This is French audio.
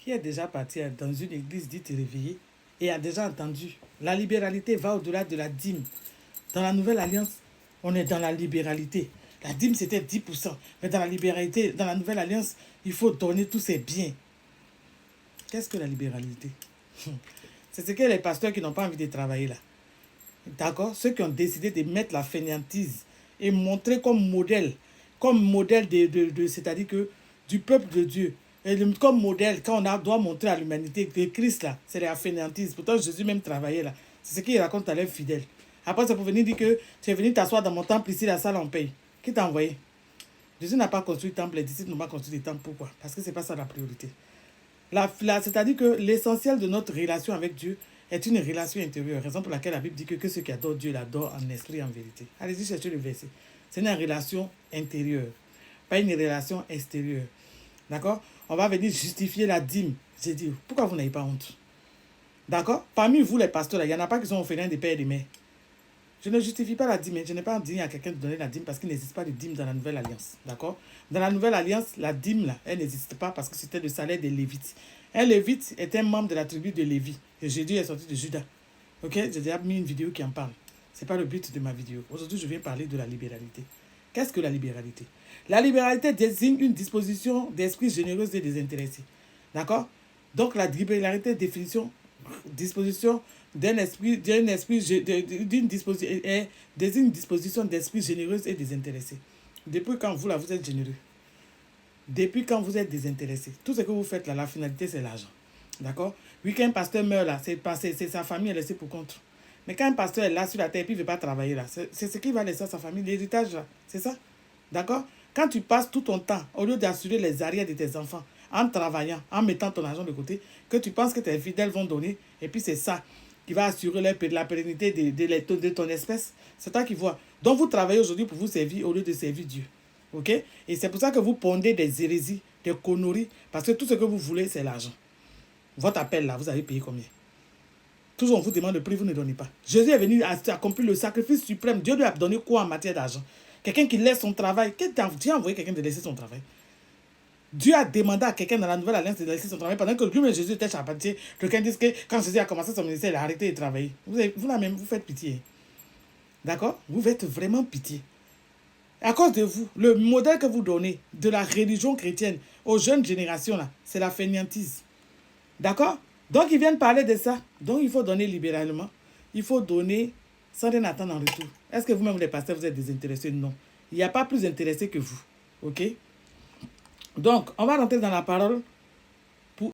qui est déjà parti dans une église dite réveillée et a déjà entendu. La libéralité va au-delà de la dîme. Dans la nouvelle alliance, on est dans la libéralité. La dîme, c'était 10%. Mais dans la libéralité, dans la nouvelle alliance, il faut donner tous ses biens. Qu'est-ce que la libéralité? C'est ce que les pasteurs qui n'ont pas envie de travailler là. D'accord? Ceux qui ont décidé de mettre la fainéantise et montrer comme modèle c'est-à-dire que du peuple de Dieu. Et comme modèle, quand doit montrer à l'humanité que Christ là, c'est la fainéantise. Pourtant, Jésus même travaillait là. C'est ce qu'il raconte à leurs fidèles. Après, c'est pour venir dire que tu es venu t'asseoir dans mon temple ici, la salle en paye. Qui t'a envoyé? Jésus n'a pas construit le temple, les disciples n'ont pas construit le temple. Pourquoi? Parce que ce n'est pas ça la priorité. C'est-à-dire que l'essentiel de notre relation avec Dieu est une relation intérieure. Raison pour laquelle la Bible dit que ceux qui adorent Dieu l'adorent en esprit et en vérité. Allez-y chercher le verset. C'est une relation intérieure, pas une relation extérieure. D'accord? On va venir justifier la dîme. J'ai dit, pourquoi vous n'avez pas honte? D'accord? Parmi vous, les pasteurs, il n'y en a pas qui sont orphelins des pères et des mères. Je ne justifie pas la dîme. Je n'ai pas dit à quelqu'un de donner la dîme parce qu'il n'existe pas de dîme dans la nouvelle alliance. D'accord? Dans la nouvelle alliance, la dîme, là, elle n'existe pas parce que c'était le salaire des Lévites. Un Lévite est un membre de la tribu de Lévi. Et Jésus est sorti de Judas. Ok? J'ai déjà mis une vidéo qui en parle. Ce n'est pas le but de ma vidéo. Aujourd'hui, je viens parler de la libéralité. Qu'est-ce que la libéralité? La libéralité désigne une disposition d'esprit généreuse et désintéressé. D'accord? Donc, la libéralité, disposition d'une disposition d'esprit généreuse et désintéressé. Depuis quand vous, là, vous êtes généreux? Depuis quand vous êtes désintéressé? Tout ce que vous faites là, la finalité, c'est l'argent. D'accord? Oui, quand un pasteur meurt là, c'est sa famille est laissée pour compte. Mais quand un pasteur est là sur la terre et puis il ne veut pas travailler là, c'est ce qu'il va laisser à sa famille, l'héritage là. C'est ça? D'accord? Quand tu passes tout ton temps, au lieu d'assurer les arrières de tes enfants, en travaillant, en mettant ton argent de côté, que tu penses que tes fidèles vont donner, et puis c'est ça qui va assurer la pérennité de ton espèce, c'est toi qui vois. Donc vous travaillez aujourd'hui pour vous servir au lieu de servir Dieu. Ok? Et c'est pour ça que vous pondez des hérésies, des conneries, parce que tout ce que vous voulez, c'est l'argent. Votre appel là, vous avez payé combien? Toujours on vous demande le prix, vous ne donnez pas. Jésus est venu accomplir le sacrifice suprême. Dieu lui a donné quoi en matière d'argent? Quelqu'un qui laisse son travail. Dieu a envoyé quelqu'un de laisser son travail. Dieu a demandé à quelqu'un dans la nouvelle alliance de laisser son travail pendant que lui-même Jésus était charpentier. Quelqu'un dit que quand Jésus a commencé son ministère, il a arrêté de travailler. Vous là même, vous faites pitié. D'accord? Vous faites vraiment pitié. À cause de vous, le modèle que vous donnez de la religion chrétienne aux jeunes générations, là, c'est la fainéantise. D'accord? Donc, ils viennent parler de ça. Donc, il faut donner libéralement. Il faut donner sans rien attendre en retour. Est-ce que vous-même, les pasteurs, vous êtes désintéressés? Non. Il n'y a pas plus intéressé que vous. OK? Donc, on va rentrer dans la parole